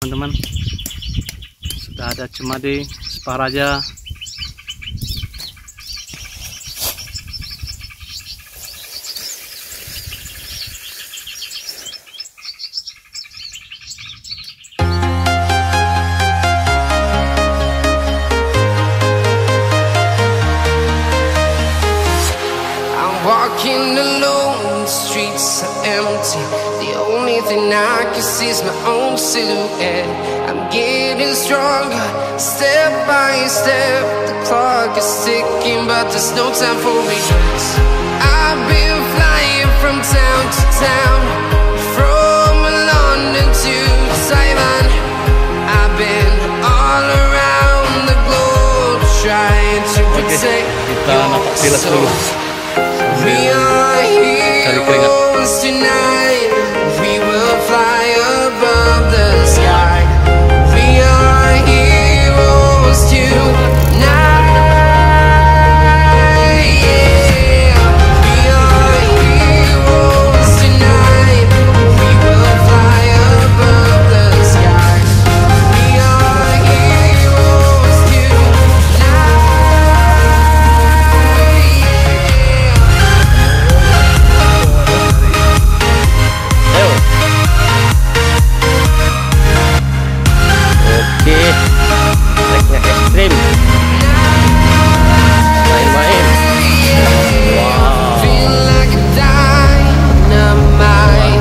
teman-teman. Sudah ada cemadi, spah raja. Walking alone, the streets are empty. The only thing I can see is my own silhouette. I'm getting stronger, step by step. The clock is ticking, but there's no time for regrets. I've been flying from town to town, from London to Taiwan. I've been all around the globe, trying to protect your soul. We are heroes tonight. We will fly above the sky. We are heroes tonight. Yeah. We are heroes tonight. We will fly above the sky. We are heroes tonight. Oke, treknya ekstrim, main-main. Wow, luar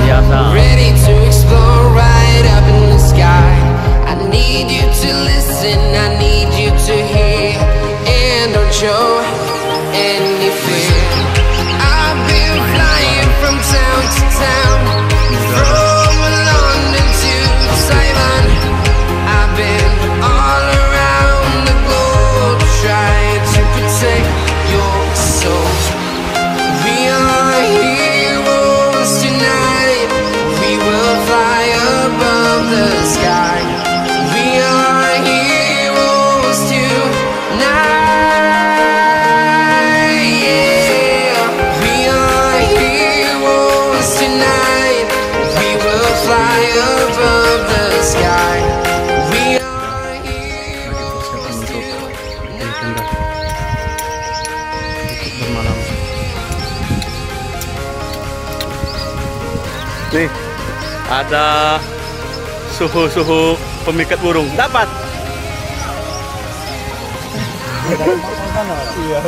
biasa. Ready to explore right up in the sky. I need you to listen, I need you to hear, and don't show any fear. I've been flying from town to town, from London to Taiwan. I've been all around the globe, trying to protect your soul. We are heroes tonight. We will fly above the sky. We are heroes tonight. Yeah. We are heroes tonight. We will fly above the sky. We are heroes tonight. Bermalam. Nih, ada suhu-suhu pemikat burung. Dapat. Iya,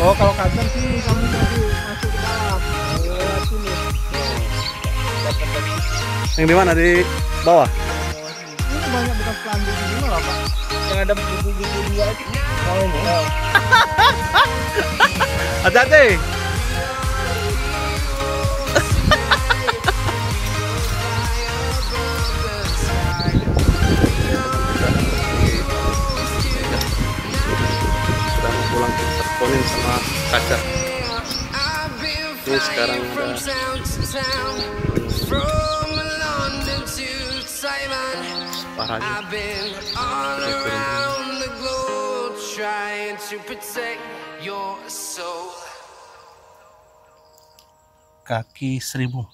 oh kalau kacang sih kamu tadi masuk ke dalam. Sini. Yang di mana? Di bawah? Ini banyak bekas pelandu di sini loh, Pak. Yang ada buku-buku dua itu. Oh ini. Hati-hati. Sudah mau pulang terponin sama kaca. Ini sekarang ada spah kaki 1000.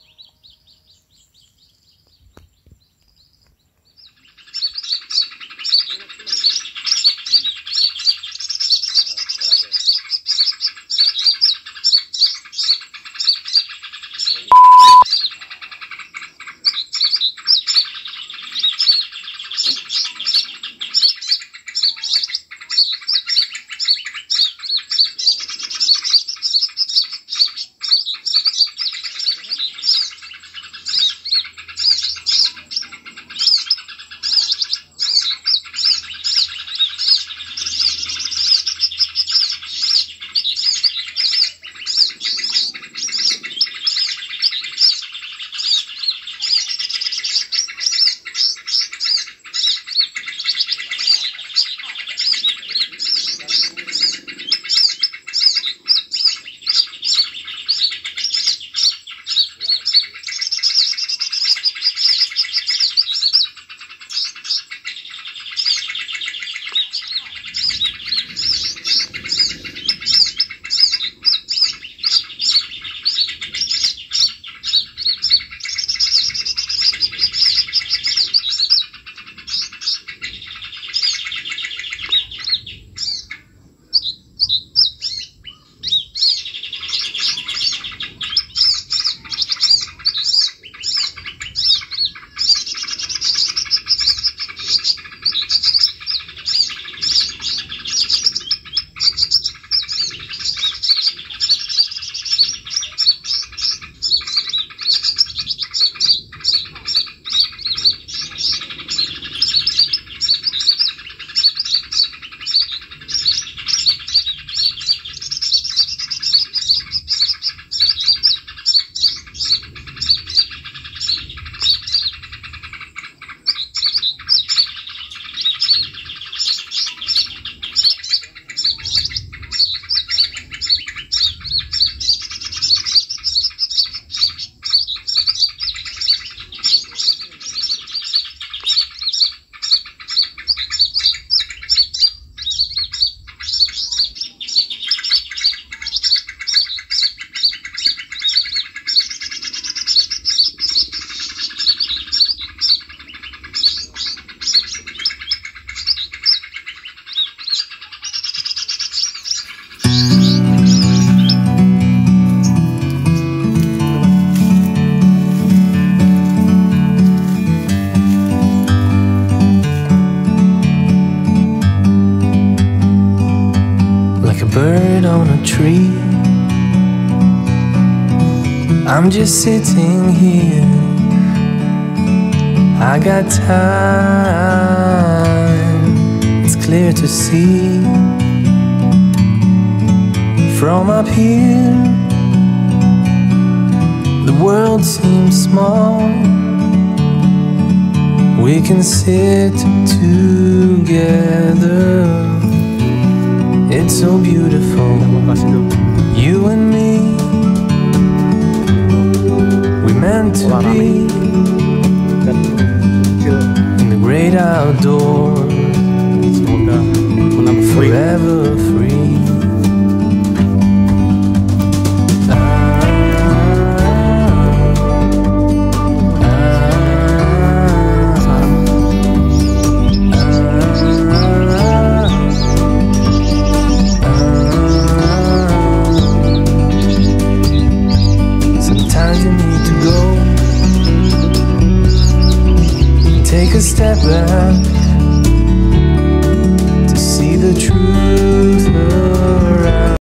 bird on a tree. I'm just sitting here, I got time, it's clear to see. From up here, the world seems small. We can sit together, it's so beautiful. You and me, we meant to be in the great outdoors, forever free. Sometimes you need to go and take a step back